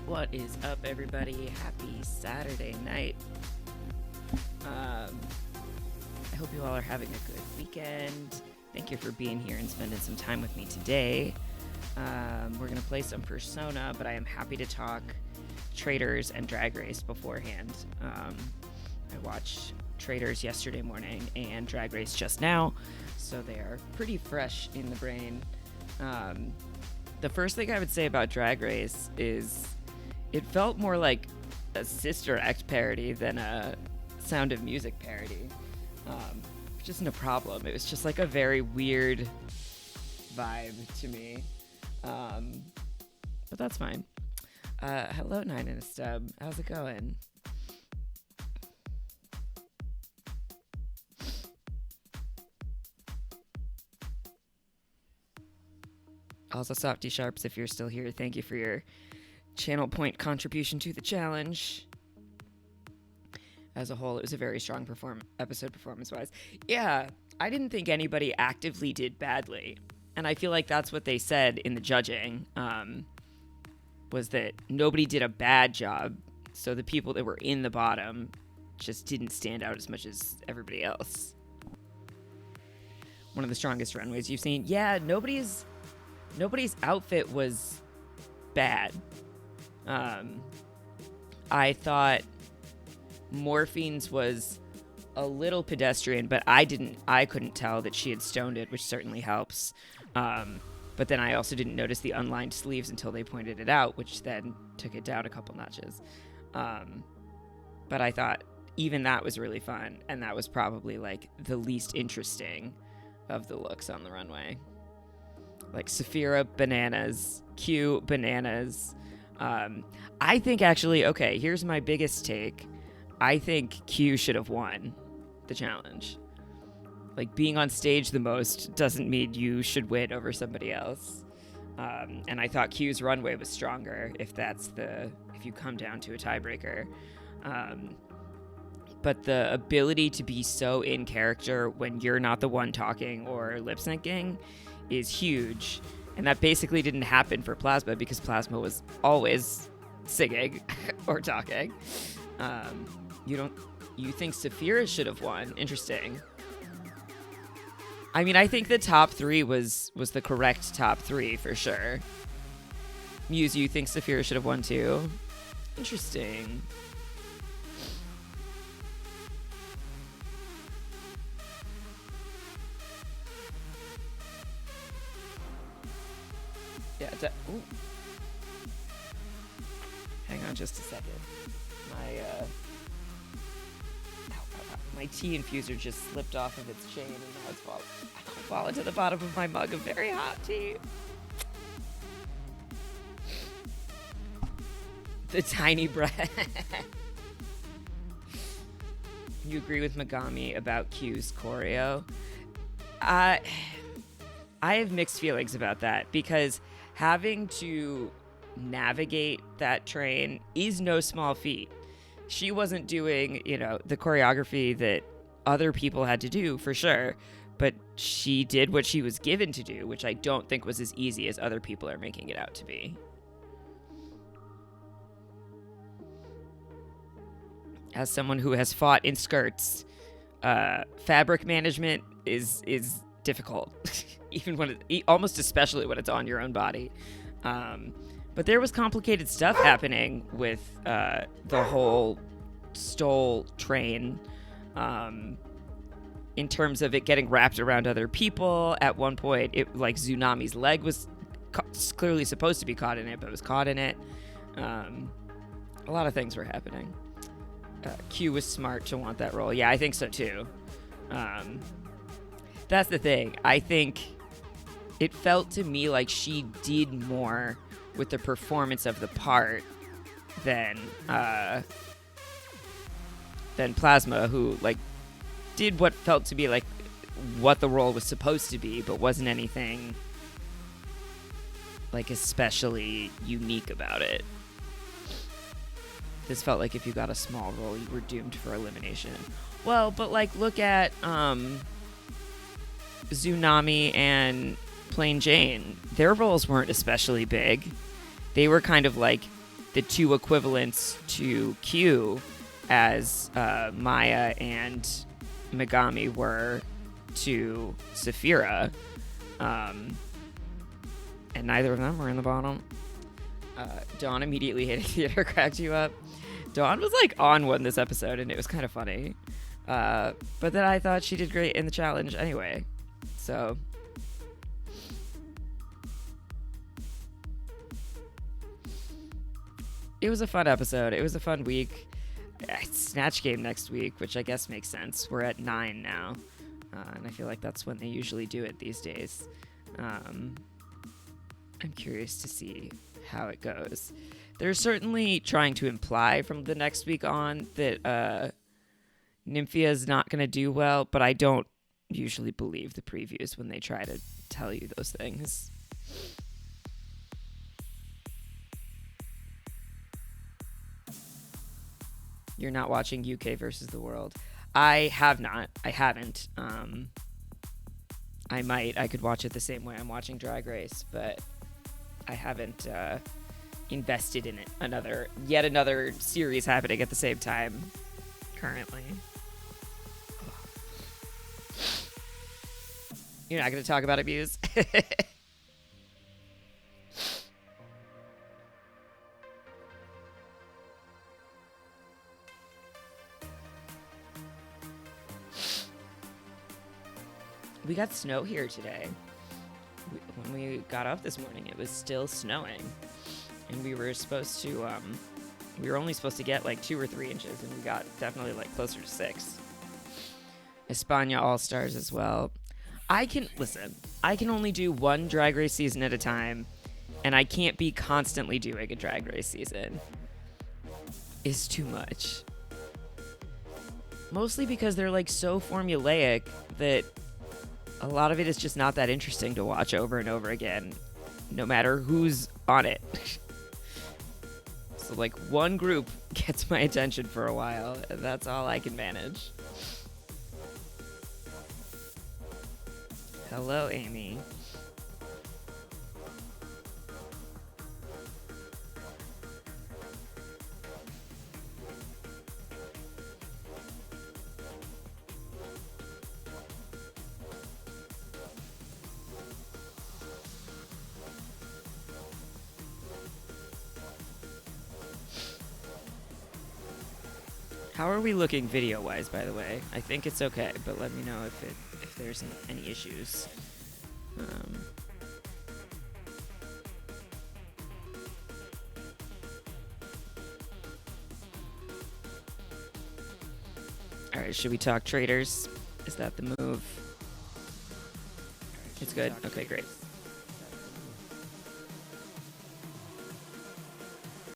What is up, everybody? Happy Saturday night. I hope you all are having a good weekend. Thank you for being here and spending some time with me today. We're going to play some Persona, but I am happy to talk Traitors and Drag Race beforehand. I watched Traitors yesterday morning and Drag Race just now, so they are pretty fresh in the brain. The first thing I would say about Drag Race is it felt more like a Sister Act parody than a Sound of Music parody, which isn't a problem. It was just like a very weird vibe to me, but that's fine. Hello, Nine and a Stub. How's it going? Also, Softy Sharps, if you're still here, thank you for your channel point contribution to the challenge. As a whole, it was a very strong episode performance-wise. Yeah, I didn't think anybody actively did badly. And I feel like that's what they said in the judging, was that nobody did a bad job. So the people that were in the bottom just didn't stand out as much as everybody else. One of the strongest runways you've seen. Yeah, nobody's outfit was bad. I thought Morphine's was a little pedestrian, but I couldn't tell that she had stoned it, which certainly helps. But then I also didn't notice the unlined sleeves until they pointed it out, which then took it down a couple notches. But I thought even that was really fun, and that was probably like the least interesting of the looks on the runway. Like Saphira, bananas. Q, bananas. I think actually, okay, here's my biggest take. I think Q should have won the challenge. Like, being on stage the most doesn't mean you should win over somebody else. And I thought Q's runway was stronger if you come down to a tiebreaker. But the ability to be so in character when you're not the one talking or lip syncing is huge. And that basically didn't happen for Plasma because Plasma was always singing or talking. You think Saphira should have won? Interesting. I mean, I think the top three was the correct top three for sure. Muse, you think Saphira should have won too? Interesting. Yeah, hang on just a second. My tea infuser just slipped off of its chain and now it's fallen to the bottom of my mug of very hot tea. The tiny bread. You agree with Megami about Q's choreo? I have mixed feelings about that because having to navigate that train is no small feat. She wasn't doing, the choreography that other people had to do, for sure, but she did what she was given to do, which I don't think was as easy as other people are making it out to be. As someone who has fought in skirts, fabric management is difficult, even when almost especially when it's on your own body. But there was complicated stuff happening with the whole stole train, in terms of it getting wrapped around other people. At one point, Tsunami's leg was clearly supposed to be caught in it, but was caught in it. A lot of things were happening. Q was smart to want that role. Yeah, I think so too. That's the thing. I think it felt to me like she did more with the performance of the part than Plasma, who did what felt to be like what the role was supposed to be, but wasn't anything especially unique about it. This felt like if you got a small role, you were doomed for elimination. Well, but look at Tsunami and Plain Jane. Their roles weren't especially big. They were kind of the two equivalents to Q as Maya and Megami were to Saphira. And neither of them were in the bottom. Dawn immediately hitting theater cracked you up. Dawn was like on one this episode, and it was kind of funny. But then I thought she did great in the challenge anyway. So it was a fun episode. It was a fun week. Snatch Game next week, which I guess makes sense. We're at 9 now, and I feel like that's when they usually do it these days. I'm curious to see how it goes. They're certainly trying to imply from the next week on that Nymphia is not going to do well, but I don't usually believe the previews when they try to tell you those things. You're not watching UK versus the world. I have not. I haven't. I might. I could watch it the same way I'm watching Drag Race, but I haven't invested in it. Yet another series happening at the same time currently. You're not going to talk about abuse? We got snow here today. When we got up this morning, it was still snowing. And we were supposed to, we were only supposed to get like 2 or 3 inches, and we got definitely like closer to 6. España All-Stars as well. I can only do one Drag Race season at a time, and I can't be constantly doing a Drag Race season. It's too much. Mostly because they're like so formulaic that a lot of it is just not that interesting to watch over and over again, no matter who's on it. So like one group gets my attention for a while, and that's all I can manage. Hello, Amy. How are we looking video-wise, by the way? I think it's okay, but let me know if there's any issues. All right, should we talk traders? Is that the move? It's good? Okay, great.